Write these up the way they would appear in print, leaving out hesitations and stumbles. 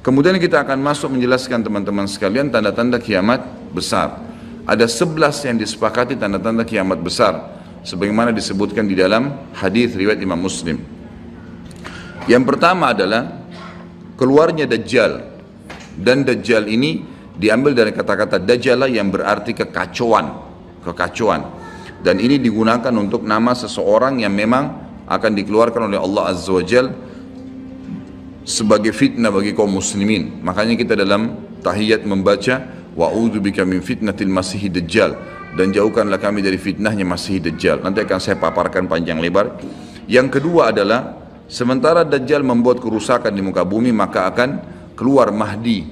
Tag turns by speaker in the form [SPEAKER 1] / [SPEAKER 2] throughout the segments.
[SPEAKER 1] Kemudian kita akan masuk menjelaskan teman-teman sekalian tanda-tanda kiamat besar. Ada 11 yang disepakati tanda-tanda kiamat besar, sebagaimana disebutkan di dalam hadis riwayat Imam Muslim. Yang pertama adalah keluarnya Dajjal. Dan Dajjal ini diambil dari kata-kata Dajjala yang berarti kekacauan. Dan ini digunakan untuk nama seseorang yang memang akan dikeluarkan oleh Allah Azza wa Jal sebagai fitnah bagi kaum muslimin. Makanya kita dalam tahiyat membaca wa'udzubika min fitnatil masihi dajjal, dan jauhkanlah kami dari fitnahnya Masih Dajjal. Nanti akan saya paparkan panjang lebar. Yang kedua adalah sementara Dajjal membuat kerusakan di muka bumi, maka akan keluar Mahdi,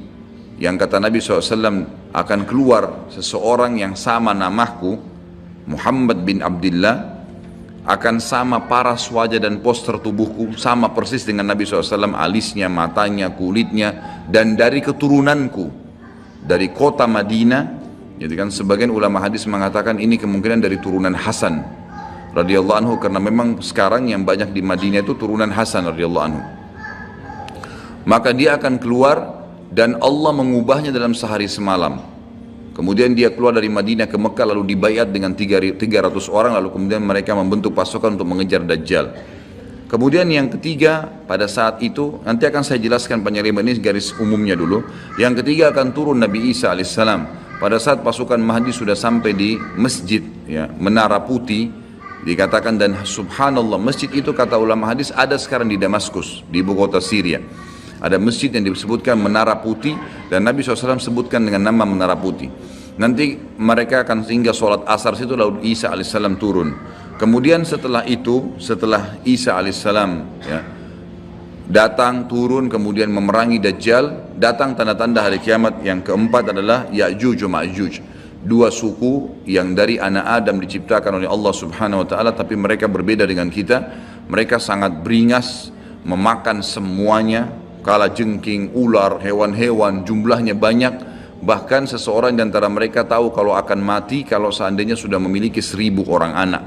[SPEAKER 1] yang kata Nabi SAW akan keluar seseorang yang sama namaku, Muhammad bin Abdullah, akan sama paras wajah dan poster tubuhku, sama persis dengan Nabi SAW, alisnya, matanya, kulitnya, dan dari keturunanku, dari kota Madinah. Jadi kan sebagian ulama hadis mengatakan ini kemungkinan dari turunan Hasan radhiyallahu anhu, karena memang sekarang yang banyak di Madinah itu turunan Hasan radhiyallahu anhu. Maka dia akan keluar dan Allah mengubahnya dalam sehari semalam. Kemudian dia keluar dari Madinah ke Mekah, lalu dibayat dengan 300 orang, lalu kemudian mereka membentuk pasukan untuk mengejar Dajjal. Kemudian yang ketiga, pada saat itu, nanti akan saya jelaskan panjang lebar, ini garis umumnya dulu. Yang ketiga akan turun Nabi Isa alaihissalam. Pada saat pasukan Mahdi sudah sampai di masjid, ya, Menara Putih, dikatakan, dan subhanallah, masjid itu kata ulama hadis ada sekarang di Damaskus, di ibu kota Syria. Ada masjid yang disebutkan Menara Putih, dan Nabi SAW sebutkan dengan nama Menara Putih. Nanti mereka akan singgah sholat asar situ, lalu Isa alaihissalam turun. Kemudian setelah itu, setelah Isa alaihissalam ya, datang, turun, kemudian memerangi Dajjal, datang tanda-tanda hari kiamat. Yang keempat adalah Ya'juj wa Ma'juj, dua suku yang dari anak Adam diciptakan oleh Allah Subhanahu wa Ta'ala, tapi mereka berbeda dengan kita. Mereka sangat beringas, memakan semuanya, kala jengking, ular, hewan-hewan, jumlahnya banyak. Bahkan seseorang di antara mereka tahu kalau akan mati kalau seandainya sudah memiliki 1000 orang anak.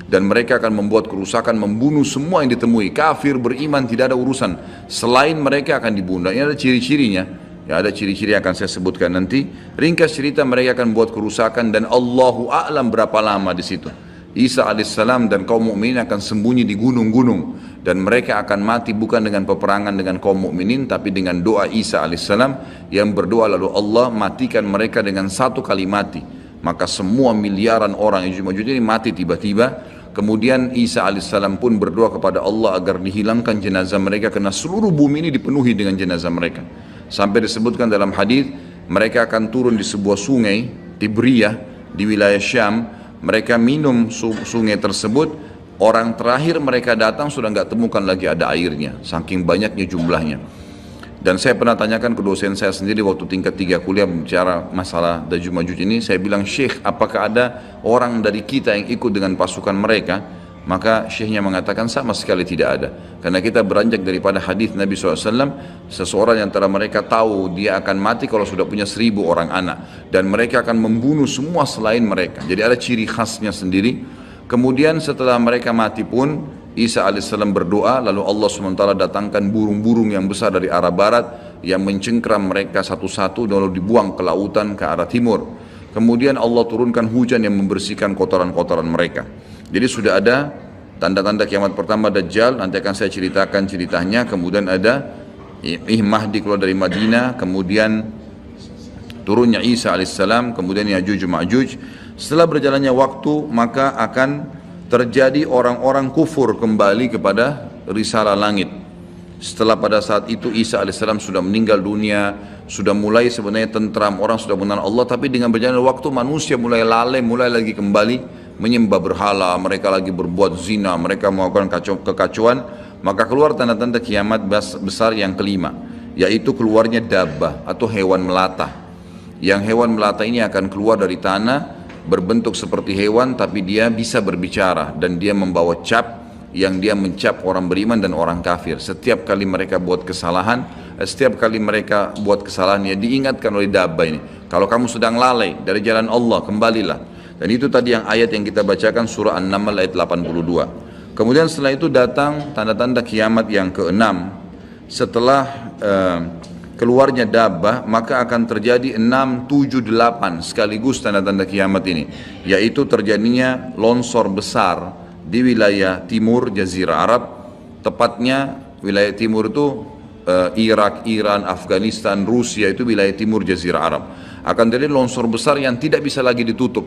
[SPEAKER 1] Dan mereka akan membuat kerusakan, membunuh semua yang ditemui. Kafir, beriman, tidak ada urusan. Selain mereka akan dibunuh. Ini ada ciri-cirinya. Ya, ada ciri-ciri yang akan saya sebutkan nanti. Ringkas cerita, mereka akan buat kerusakan, dan Allahu a'lam berapa lama di situ. Isa alaihissalam dan kaum mukminin akan sembunyi di gunung-gunung, dan mereka akan mati bukan dengan peperangan dengan kaum mukminin, tapi dengan doa Isa alaihissalam yang berdoa, lalu Allah matikan mereka dengan satu kali mati. Maka semua miliaran orang yang Ya'juj ini mati tiba-tiba. Kemudian Isa alaihissalam pun berdoa kepada Allah agar dihilangkan jenazah mereka, karena seluruh bumi ini dipenuhi dengan jenazah mereka. Sampai disebutkan dalam hadis, mereka akan turun di sebuah sungai Tibriyah di wilayah Syam. Mereka minum sungai tersebut, orang terakhir mereka datang sudah nggak temukan lagi ada airnya, saking banyaknya jumlahnya. Dan saya pernah tanyakan ke dosen saya sendiri waktu tingkat 3 kuliah bicara masalah Ya'juj Ma'juj ini, saya bilang, Syekh, apakah ada orang dari kita yang ikut dengan pasukan mereka? Maka syekhnya mengatakan sama sekali tidak ada. Karena kita beranjak daripada hadis Nabi SAW, seseorang yang antara mereka tahu dia akan mati kalau sudah punya 1000 orang anak. Dan mereka akan membunuh semua selain mereka. Jadi ada ciri khasnya sendiri. Kemudian setelah mereka mati pun, Isa alaihissalam berdoa, lalu Allah SWT datangkan burung-burung yang besar dari arah barat, yang mencengkram mereka satu-satu, lalu dibuang ke lautan ke arah timur. Kemudian Allah turunkan hujan yang membersihkan kotoran-kotoran mereka. Jadi sudah ada tanda-tanda kiamat pertama Dajjal, nanti akan saya ceritakan ceritanya. Kemudian ada Mahdi keluar dari Madinah, kemudian turunnya Isa alaihissalam, kemudian Ya'juj Ma'juj. Setelah berjalannya waktu, maka akan terjadi orang-orang kufur kembali kepada risalah langit. Setelah pada saat itu Isa alaihissalam sudah meninggal dunia, sudah mulai sebenarnya tentram, orang sudah mengenal Allah, tapi dengan berjalannya waktu manusia mulai lalai, mulai lagi kembali menyembah berhala, mereka lagi berbuat zina, mereka melakukan kekacauan. Maka keluar tanda-tanda kiamat besar yang kelima, yaitu keluarnya dabbah atau hewan melata. Yang hewan melata ini akan keluar dari tanah, berbentuk seperti hewan, tapi dia bisa berbicara, dan dia membawa cap yang dia mencap orang beriman dan orang kafir. Setiap kali mereka buat kesalahan, ya diingatkan oleh dabbah ini, kalau kamu sedang lalai dari jalan Allah, kembalilah. Dan itu tadi yang ayat yang kita bacakan, surah An-Naml ayat 82. Kemudian setelah itu datang tanda-tanda kiamat yang keenam. Setelah keluarnya dabbah, maka akan terjadi 6, 7, 8 sekaligus tanda-tanda kiamat ini, yaitu terjadinya longsor besar di wilayah timur Jazirah Arab, tepatnya wilayah timur itu Irak, Iran, Afghanistan, Rusia, itu wilayah timur Jazirah Arab. Akan terjadi longsor besar yang tidak bisa lagi ditutup,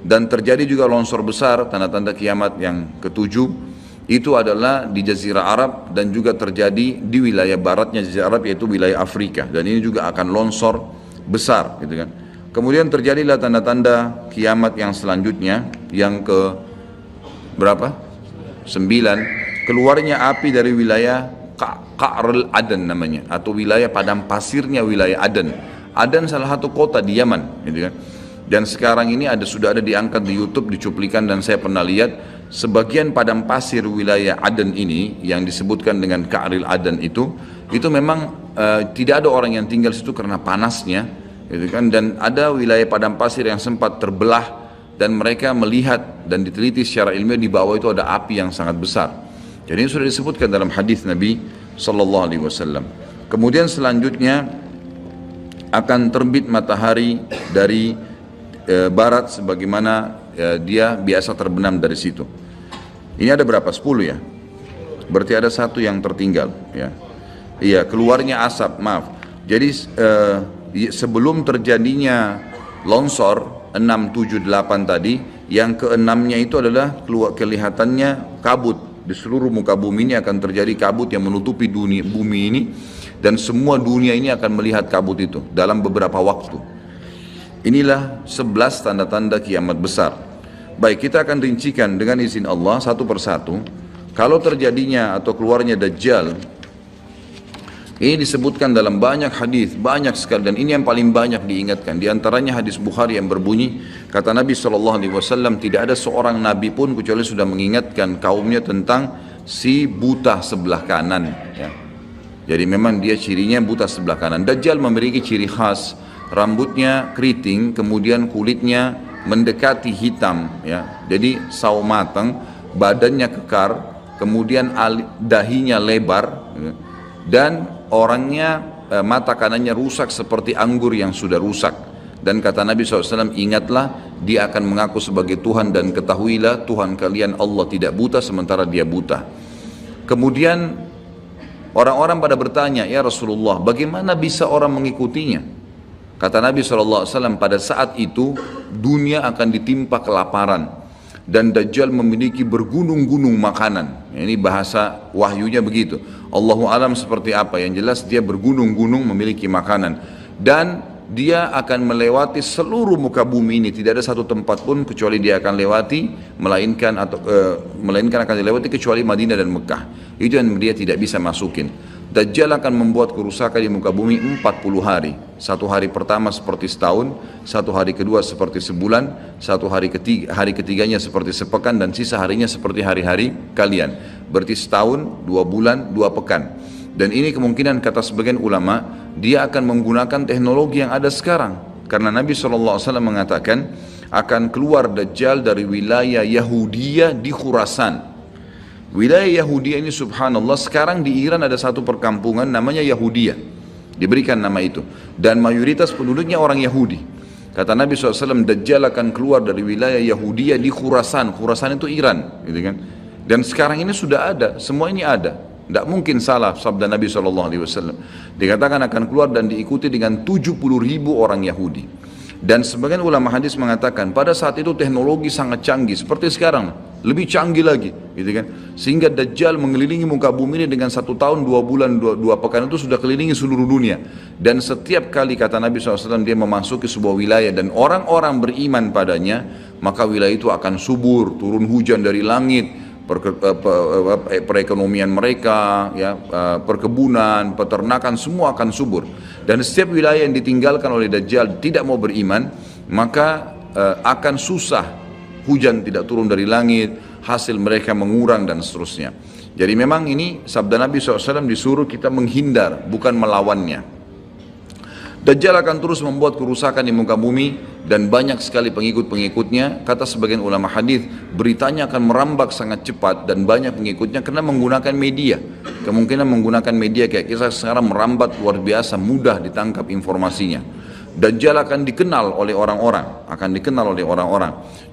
[SPEAKER 1] dan terjadi juga longsor besar, tanda-tanda kiamat yang ketujuh itu adalah di Jazirah Arab, dan juga terjadi di wilayah baratnya Jazirah Arab, yaitu wilayah Afrika, dan ini juga akan longsor besar gitu kan. Kemudian terjadilah tanda-tanda kiamat yang selanjutnya, yang ke berapa? 9, keluarnya api dari wilayah Qa'rul Aden namanya, atau wilayah padang pasirnya wilayah Aden. Aden salah satu kota di Yaman gitu kan. Dan sekarang ini sudah ada diangkat di YouTube, dicuplikan, dan saya pernah lihat sebagian padang pasir wilayah Aden ini yang disebutkan dengan Qa'rul Aden itu memang tidak ada orang yang tinggal situ karena panasnya gitu kan. Dan ada wilayah padang pasir yang sempat terbelah, dan mereka melihat dan diteliti secara ilmiah di bawah itu ada api yang sangat besar. Jadi ini sudah disebutkan dalam hadis Nabi sallallahu alaihi wasallam. Kemudian selanjutnya akan terbit matahari dari barat, sebagaimana dia biasa terbenam dari situ. Ini ada berapa? 10 ya? Berarti ada satu yang tertinggal ya. Iya, keluarnya asap, maaf. Jadi sebelum terjadinya longsor 6, 7, 8 tadi, yang keenamnya itu adalah kelihatannya kabut. Di seluruh muka bumi ini akan terjadi kabut yang menutupi bumi ini, dan semua dunia ini akan melihat kabut itu dalam beberapa waktu. Inilah 11 tanda-tanda kiamat besar. Baik, kita akan rincikan dengan izin Allah satu persatu. Kalau terjadinya atau keluarnya Dajjal, ini disebutkan dalam banyak hadis, banyak sekali, dan ini yang paling banyak diingatkan. Di antaranya hadis Bukhari yang berbunyi, kata Nabi SAW, tidak ada seorang Nabi pun kecuali sudah mengingatkan kaumnya tentang si buta sebelah kanan ya. Jadi memang dia cirinya buta sebelah kanan. Dajjal memiliki ciri khas, rambutnya keriting, kemudian kulitnya mendekati hitam ya. Jadi sawo matang, badannya kekar, kemudian dahinya lebar ya. Dan orangnya mata kanannya rusak seperti anggur yang sudah rusak. Dan kata Nabi SAW, ingatlah dia akan mengaku sebagai Tuhan, dan ketahuilah Tuhan kalian Allah tidak buta sementara dia buta. Kemudian orang-orang pada bertanya, ya Rasulullah, bagaimana bisa orang mengikutinya? Kata Nabi SAW, pada saat itu dunia akan ditimpa kelaparan, dan Dajjal memiliki bergunung-gunung makanan. Ini bahasa wahyunya begitu. Allahu alam seperti apa, yang jelas dia bergunung-gunung memiliki makanan, dan dia akan melewati seluruh muka bumi ini. Tidak ada satu tempat pun kecuali dia akan lewati, melainkan akan dilewati kecuali Madinah dan Mekah. Itu yang dia tidak bisa masukin. Dajjal akan membuat kerusakan di muka bumi 40 hari. Satu hari pertama seperti setahun, satu hari kedua seperti sebulan, satu hari ketiganya seperti sepekan, dan sisa harinya seperti hari-hari kalian. Berarti setahun, 2 bulan, 2 pekan. Dan ini kemungkinan kata sebagian ulama, dia akan menggunakan teknologi yang ada sekarang. Karena Nabi SAW mengatakan akan keluar Dajjal dari wilayah Yahudiyah di Khurasan. Wilayah Yahudi ini subhanallah, sekarang di Iran ada satu perkampungan namanya Yahudiyah, diberikan nama itu, dan mayoritas penduduknya orang Yahudi. Kata Nabi SAW, Dajjal akan keluar dari wilayah Yahudiyah di Khurasan. Khurasan itu Iran gitu kan. Dan sekarang ini sudah ada, semua ini ada. Tidak mungkin salah sabda Nabi SAW. Dikatakan akan keluar dan diikuti dengan 70.000 orang Yahudi. Dan sebagian ulama hadis mengatakan pada saat itu teknologi sangat canggih seperti sekarang, lebih canggih lagi, gitu kan? Sehingga Dajjal mengelilingi muka bumi ini dengan 1 tahun, 2 bulan, 2 pekan itu sudah kelilingi seluruh dunia. Dan setiap kali kata Nabi SAW dia memasuki sebuah wilayah dan orang-orang beriman padanya, maka wilayah itu akan subur, turun hujan dari langit, perekonomian mereka, ya, perkebunan, peternakan semua akan subur. Dan setiap wilayah yang ditinggalkan oleh Dajjal tidak mau beriman, maka akan susah, hujan tidak turun dari langit, hasil mereka mengurang dan seterusnya. Jadi memang ini sabda Nabi SAW disuruh kita menghindar, bukan melawannya. Dajjal akan terus membuat kerusakan di muka bumi dan banyak sekali pengikut-pengikutnya. Kata sebagian ulama hadis, beritanya akan merambak sangat cepat dan banyak pengikutnya karena menggunakan media. Kemungkinan menggunakan media kayak kita sekarang merambat luar biasa, mudah ditangkap informasinya. Dajjal akan dikenal oleh orang-orang,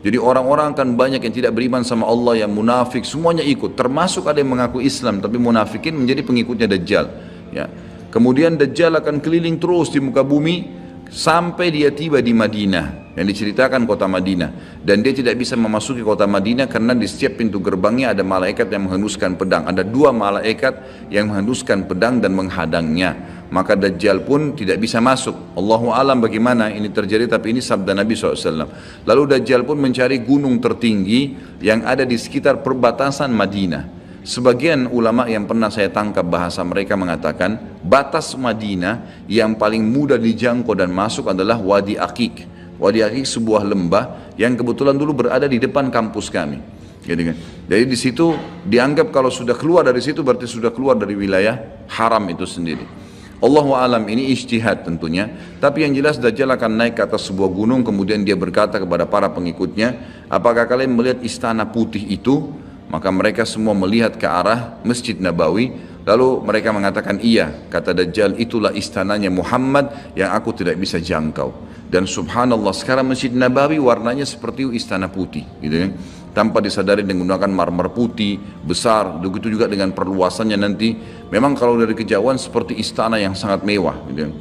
[SPEAKER 1] Jadi orang-orang akan banyak yang tidak beriman sama Allah, yang munafik, semuanya ikut. Termasuk ada yang mengaku Islam tapi munafikin menjadi pengikutnya Dajjal. Ya. Kemudian Dajjal akan keliling terus di muka bumi sampai dia tiba di Madinah, yang diceritakan kota Madinah. Dan dia tidak bisa memasuki kota Madinah karena di setiap pintu gerbangnya ada malaikat yang menghenduskan pedang. Ada 2 malaikat yang menghenduskan pedang dan menghadangnya. Maka Dajjal pun tidak bisa masuk. Allahu alam bagaimana ini terjadi, tapi ini sabda Nabi SAW. Lalu Dajjal pun mencari gunung tertinggi yang ada di sekitar perbatasan Madinah. Sebagian ulama yang pernah saya tangkap bahasa mereka mengatakan batas Madinah yang paling mudah dijangkau dan masuk adalah Wadi Aqiq. Wadi Aqiq sebuah lembah yang kebetulan dulu berada di depan kampus kami. Gitu kan. Jadi di situ dianggap kalau sudah keluar dari situ berarti sudah keluar dari wilayah haram itu sendiri. Allahu alam, ini ijtihad tentunya. Tapi yang jelas Dajjal akan naik ke atas sebuah gunung, kemudian dia berkata kepada para pengikutnya, apakah kalian melihat istana putih itu? Maka mereka semua melihat ke arah Masjid Nabawi. Lalu mereka mengatakan iya. Kata Dajjal, itulah istananya Muhammad yang aku tidak bisa jangkau. Dan subhanallah sekarang Masjid Nabawi warnanya seperti istana putih, gitu kan? Tanpa disadari dengan menggunakan marmer putih besar. Begitu juga dengan perluasannya nanti. Memang kalau dari kejauhan seperti istana yang sangat mewah, gitu kan?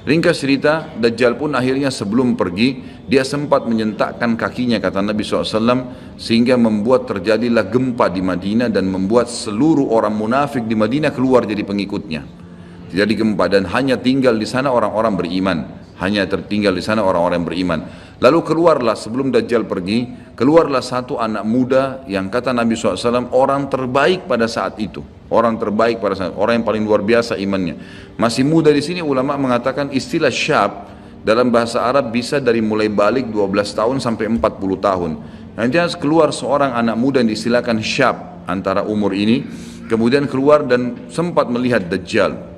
[SPEAKER 1] Ringkas cerita, Dajjal pun akhirnya sebelum pergi, dia sempat menyentakkan kakinya, kata Nabi SAW, sehingga membuat terjadilah gempa di Madinah dan membuat seluruh orang munafik di Madinah keluar jadi pengikutnya. Jadi gempa dan hanya tinggal di sana orang-orang beriman. Hanya tertinggal di sana orang-orang yang beriman. Lalu keluarlah sebelum Dajjal pergi, keluarlah satu anak muda yang kata Nabi SAW orang terbaik pada saat itu. Orang terbaik pada saat, orang yang paling luar biasa imannya. Masih muda di sini ulama mengatakan istilah syab dalam bahasa Arab bisa dari mulai balik 12 tahun sampai 40 tahun. Nanti keluar seorang anak muda yang diistilahkan syab antara umur ini, kemudian keluar dan sempat melihat Dajjal.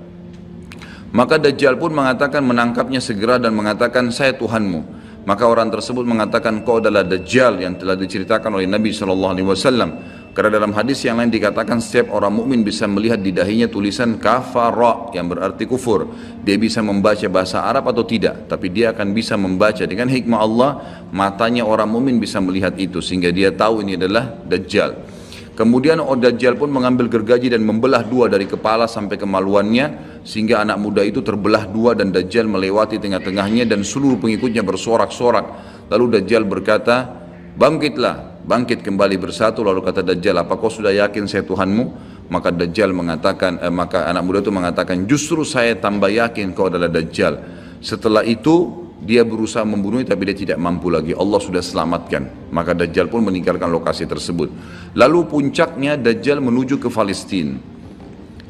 [SPEAKER 1] Maka Dajjal pun mengatakan menangkapnya segera dan mengatakan saya Tuhanmu. Maka orang tersebut mengatakan kau adalah Dajjal yang telah diceritakan oleh Nabi SAW. Karena dalam hadis yang lain dikatakan setiap orang mukmin bisa melihat di dahinya tulisan kafara yang berarti kufur. Dia bisa membaca bahasa Arab atau tidak, tapi dia akan bisa membaca dengan hikmah Allah. Matanya orang mukmin bisa melihat itu sehingga dia tahu ini adalah Dajjal. Kemudian Dajjal pun mengambil gergaji dan membelah 2 dari kepala sampai kemaluannya sehingga anak muda itu terbelah 2 dan Dajjal melewati tengah-tengahnya dan seluruh pengikutnya bersorak-sorak. Lalu Dajjal berkata, bangkitlah, bangkit kembali bersatu. Lalu kata Dajjal, apa kau sudah yakin saya Tuhanmu? Maka Dajjal mengatakan, maka anak muda itu mengatakan, justru saya tambah yakin kau adalah Dajjal. Setelah itu dia berusaha membunuhnya tapi dia tidak mampu lagi. Allah sudah selamatkan. Maka Dajjal pun meninggalkan lokasi tersebut. Lalu puncaknya Dajjal menuju ke Palestina.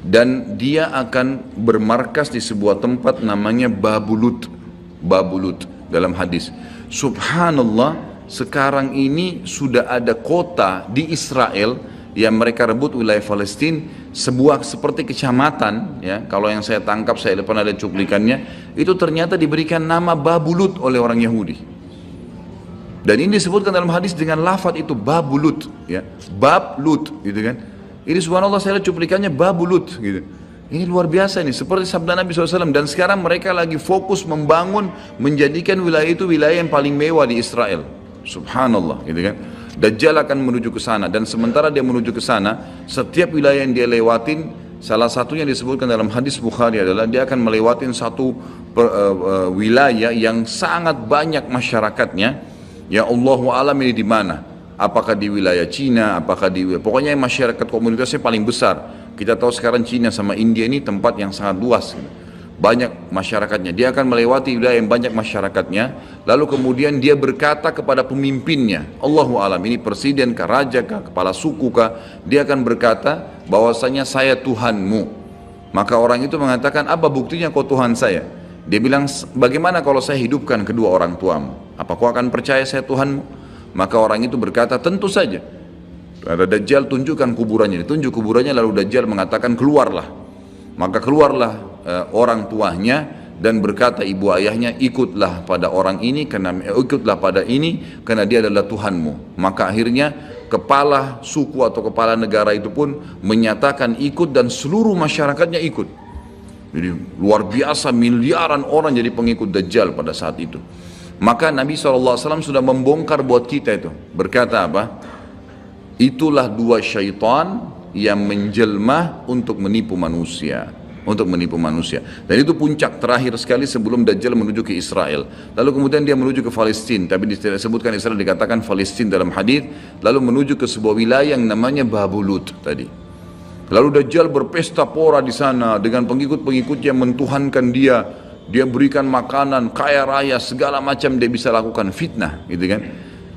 [SPEAKER 1] Dan dia akan bermarkas di sebuah tempat namanya Babulut. Babulut dalam hadis. Subhanallah, sekarang ini sudah ada kota di Israel yang mereka rebut wilayah Palestina, sebuah seperti kecamatan, ya, kalau yang saya tangkap, saya pernah ada cuplikannya, itu ternyata diberikan nama Babulut oleh orang Yahudi. Dan ini disebutkan dalam hadis dengan lafaz itu Babulut, ya, Bablut, gitu kan. Ini subhanallah saya lihat cuplikannya Babulut, gitu. Ini luar biasa ini, seperti sabda Nabi SAW. Dan sekarang mereka lagi fokus membangun, menjadikan wilayah itu wilayah yang paling mewah di Israel. Subhanallah, gitu kan. Dajjal akan menuju ke sana dan sementara dia menuju ke sana, setiap wilayah yang dia lewatin, salah satunya disebutkan dalam hadis Bukhari adalah dia akan melewatin satu wilayah yang sangat banyak masyarakatnya. Ya Allahu alam ini di mana? Apakah di wilayah Cina? Apakah di pokoknya masyarakat komunitasnya paling besar. Kita tahu sekarang Cina sama India ini tempat yang sangat luas. Banyak masyarakatnya, dia akan melewati wilayah yang banyak masyarakatnya, lalu kemudian dia berkata kepada pemimpinnya, Allahu alam, ini presiden kah, raja kah, kepala suku kah, dia akan berkata bahwasanya saya Tuhanmu. Maka orang itu mengatakan, apa buktinya kau Tuhan saya? Dia bilang, bagaimana kalau saya hidupkan kedua orang tuamu? Apa kau akan percaya saya Tuhanmu? Maka orang itu berkata, tentu saja. Ada Dajjal, tunjukkan kuburannya, ditunjuk kuburannya, lalu Dajjal mengatakan keluarlah. Maka keluarlah orang tuanya dan berkata ibu ayahnya, ikutlah pada orang ini ikutlah pada ini karena dia adalah Tuhanmu. Maka akhirnya kepala suku atau kepala negara itu pun menyatakan ikut dan seluruh masyarakatnya ikut. Jadi luar biasa, miliaran orang jadi pengikut Dajjal pada saat itu. Maka Nabi SAW sudah membongkar buat kita itu, berkata apa? Itulah dua syaitan yang menjelma untuk menipu manusia. Dan itu puncak terakhir sekali sebelum Dajjal menuju ke Israel. Lalu kemudian dia menuju ke Palestina, tapi disebutkan Israel, dikatakan Palestina dalam hadis. Lalu menuju ke sebuah wilayah yang namanya Babulut tadi. Lalu Dajjal berpesta pora di sana dengan pengikut-pengikutnya, mentuhankan dia. Dia berikan makanan, kaya raya, segala macam dia bisa lakukan, fitnah gitu kan.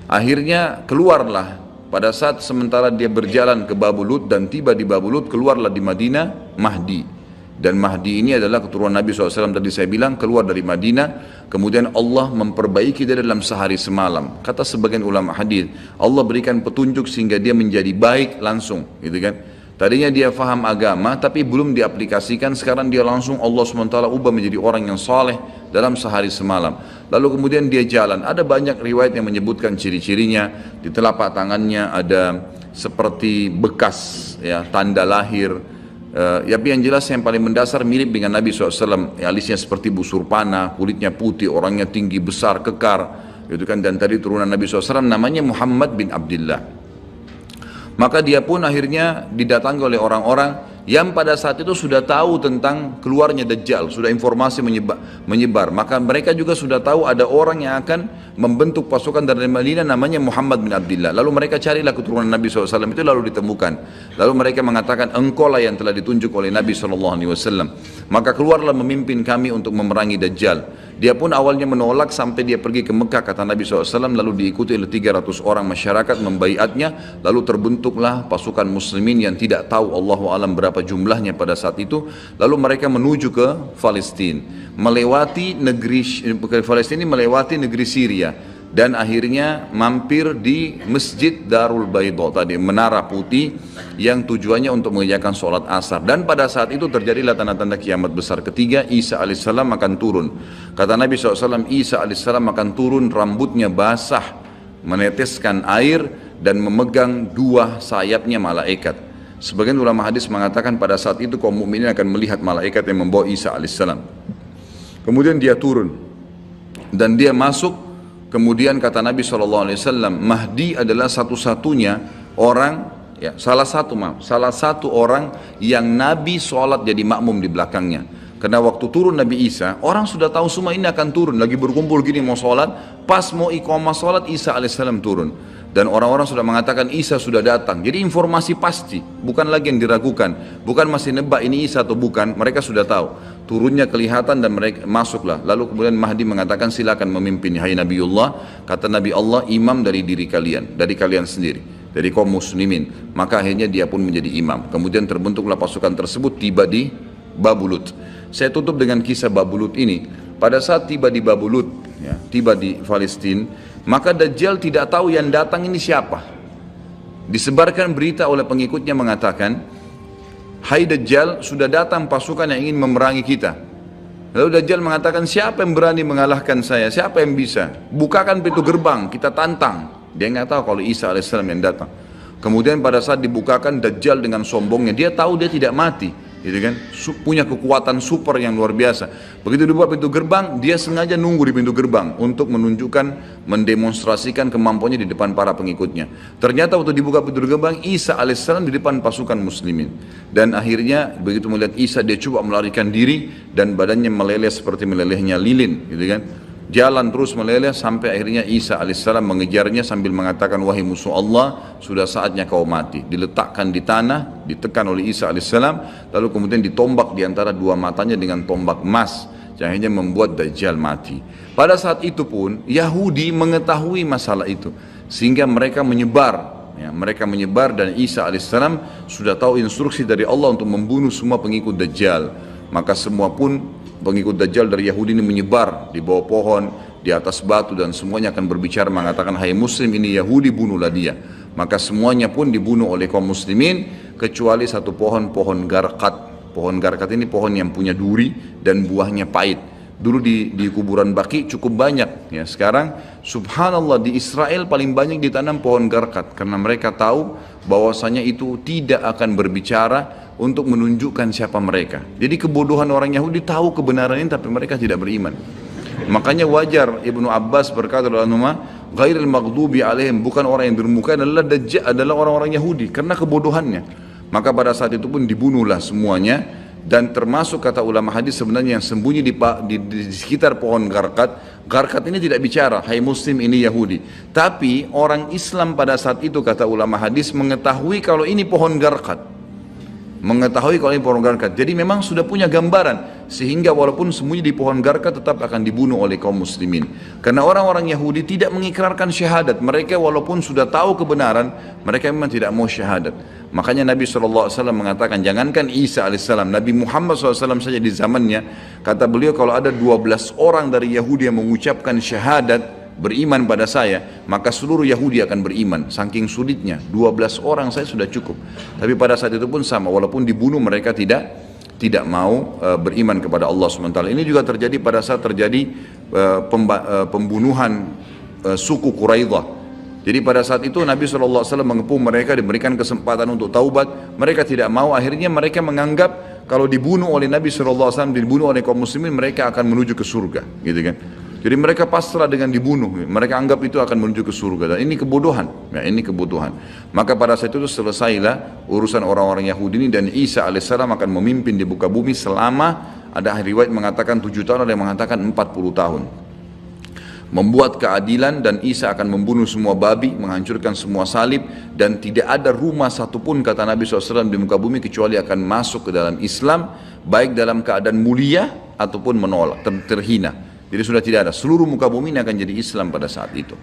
[SPEAKER 1] Akhirnya keluarlah pada saat sementara dia berjalan ke Babulut dan tiba di Babulut, keluarlah di Madinah Mahdi. Dan Mahdi ini adalah keturunan Nabi SAW, tadi saya bilang keluar dari Madinah, kemudian Allah memperbaiki dia dalam sehari semalam. Kata sebagian ulama hadis, Allah berikan petunjuk sehingga dia menjadi baik langsung, gitu kan. Tadinya dia faham agama tapi belum diaplikasikan, sekarang dia langsung Allah SWT ubah menjadi orang yang saleh dalam sehari semalam. Lalu kemudian dia jalan, ada banyak riwayat yang menyebutkan ciri-cirinya. Di telapak tangannya ada seperti bekas ya, tanda lahir. Tapi yang jelas yang paling mendasar mirip dengan Nabi SAW, alisnya seperti busur panah, kulitnya putih, orangnya tinggi, besar, kekar, gitu kan. Dan tadi turunan Nabi SAW namanya Muhammad bin Abdullah. Maka dia pun akhirnya didatangi oleh orang-orang yang pada saat itu sudah tahu tentang keluarnya Dajjal, sudah informasi menyebar. Maka mereka juga sudah tahu ada orang yang akan membentuk pasukan dari Madinah namanya Muhammad bin Abdullah. Lalu mereka carilah keturunan Nabi SAW itu, lalu ditemukan. Lalu mereka mengatakan, engkau lah yang telah ditunjuk oleh Nabi SAW. Maka keluarlah memimpin kami untuk memerangi Dajjal. Dia pun awalnya menolak sampai dia pergi ke Mekah, kata Nabi SAW, lalu diikuti oleh 300 orang masyarakat membaiatnya. Lalu terbentuklah pasukan muslimin yang tidak tahu Allahu alam berapa jumlahnya pada saat itu. Lalu mereka menuju ke Palestina, melewati negeri Palestina, melewati negeri Syria, dan akhirnya mampir di Masjid Darul Baidha tadi, menara putih yang tujuannya untuk mengerjakan sholat asar. Dan pada saat itu terjadilah tanda-tanda kiamat besar ketiga. Isa alaihissalam akan turun. Kata Nabi SAW, Isa alaihissalam akan turun, rambutnya basah, meneteskan air dan memegang dua sayapnya malaikat. Sebagian ulama hadis mengatakan pada saat itu kaum mukminin akan melihat malaikat yang membawa Isa alaihissalam. Kemudian dia turun dan dia masuk. Kemudian kata Nabi SAW, Mahdi adalah satu-satunya orang, ya, salah satu orang yang Nabi sholat jadi makmum di belakangnya. Karena waktu turun Nabi Isa, orang sudah tahu semua ini akan turun, lagi berkumpul gini mau sholat, pas mau iqamah sholat Isa alaihissalam turun. Dan orang-orang sudah mengatakan Isa sudah datang. Jadi informasi pasti, bukan lagi yang diragukan, bukan masih nebak ini Isa atau bukan, mereka sudah tahu. Turunnya kelihatan dan mereka masuklah. Lalu kemudian Mahdi mengatakan, silakan memimpin hai Nabiullah. Kata Nabi Allah, imam dari diri kalian, dari kalian sendiri, dari kaum muslimin. Maka akhirnya dia pun menjadi imam. Kemudian terbentuklah pasukan tersebut, tiba di Babulut. Saya tutup dengan kisah Babulut ini. Pada saat tiba di Babulut, ya, tiba di Palestina, maka Dajjal tidak tahu yang datang ini siapa. Disebarkan berita oleh pengikutnya mengatakan, hai Dajjal, sudah datang pasukan yang ingin memerangi kita. Lalu Dajjal mengatakan, siapa yang berani mengalahkan saya? Siapa yang bisa? Bukakan pintu gerbang, kita tantang. Dia nggak tahu kalau Isa alaihissalam yang datang. Kemudian pada saat dibukakan, Dajjal dengan sombongnya, dia tahu dia tidak mati, gitu kan, punya kekuatan super yang luar biasa. Begitu dibuka pintu gerbang, dia sengaja nunggu di pintu gerbang untuk menunjukkan, mendemonstrasikan kemampuannya di depan para pengikutnya. Ternyata waktu dibuka pintu gerbang, Isa alaihissalam di depan pasukan muslimin. Dan akhirnya begitu melihat Isa, dia coba melarikan diri dan badannya meleleh seperti melelehnya lilin, gitu kan. Jalan terus meleleh sampai akhirnya Isa alaihissalam mengejarnya sambil mengatakan, wahai musuh Allah, sudah saatnya kau mati. Diletakkan di tanah, ditekan oleh Isa alaihissalam, lalu kemudian ditombak di antara dua matanya dengan tombak emas yang akhirnya membuat Dajjal mati. Pada saat itu pun Yahudi mengetahui masalah itu sehingga mereka menyebar. Ya, mereka menyebar dan Isa alaihissalam sudah tahu instruksi dari Allah untuk membunuh semua pengikut Dajjal. Maka semua pun pengikut Dajjal dari Yahudi ini menyebar di bawah pohon, di atas batu, dan semuanya akan berbicara mengatakan, hai muslim, ini Yahudi, bunuhlah dia. Maka semuanya pun dibunuh oleh kaum muslimin kecuali satu pohon, pohon garkat. Pohon garkat ini pohon yang punya duri dan buahnya pahit. Dulu di kuburan Baqi cukup banyak, ya. Sekarang subhanallah di Israel paling banyak ditanam pohon garkat karena mereka tahu bahwasanya itu tidak akan berbicara untuk menunjukkan siapa mereka. Jadi kebodohan orang Yahudi tahu kebenaran ini tapi mereka tidak beriman. Makanya wajar Ibnu Abbas berkata dalam nama ghairil maghdubi alaihim, bukan orang yang durmuka adalah orang-orang Yahudi karena kebodohannya. Maka pada saat itu pun dibunuhlah semuanya. Dan termasuk kata ulama hadis sebenarnya yang sembunyi di sekitar pohon garkat. Garkat ini tidak bicara, hai muslim ini Yahudi. Tapi orang Islam pada saat itu kata ulama hadis mengetahui kalau ini pohon garkat. Jadi memang sudah punya gambaran. Sehingga walaupun sembunyi di pohon garkat tetap akan dibunuh oleh kaum muslimin. Karena orang-orang Yahudi tidak mengikrarkan syahadat. Mereka walaupun sudah tahu kebenaran, mereka memang tidak mau syahadat. Makanya Nabi SAW mengatakan, jangankan Isa AS, Nabi Muhammad SAW saja di zamannya, kata beliau kalau ada 12 orang dari Yahudi yang mengucapkan syahadat, beriman pada saya, maka seluruh Yahudi akan beriman. Saking sulitnya, 12 orang saya sudah cukup. Tapi pada saat itu pun sama, walaupun dibunuh mereka tidak mau beriman kepada Allah SWT. Ini juga terjadi pada saat terjadi pembunuhan suku Quraidah. Jadi pada saat itu Nabi SAW mengepung mereka, diberikan kesempatan untuk taubat. Mereka tidak mau, akhirnya mereka menganggap kalau dibunuh oleh Nabi SAW, dibunuh oleh kaum muslimin, mereka akan menuju ke surga, gitu kan. Jadi mereka pasrah dengan dibunuh, mereka anggap itu akan menuju ke surga. Dan ini kebodohan, ya, ini kebodohan. Maka pada saat itu selesailah urusan orang-orang Yahudi ini, dan Isa AS akan memimpin di muka bumi selama, ada riwayat mengatakan 7 tahun, ada yang mengatakan 40 tahun. Membuat keadilan, dan Isa akan membunuh semua babi, menghancurkan semua salib, dan tidak ada rumah satupun kata Nabi SAW di muka bumi kecuali akan masuk ke dalam Islam, baik dalam keadaan mulia ataupun menolak, terhina. Jadi sudah tidak ada, seluruh muka bumi ini akan jadi Islam pada saat itu.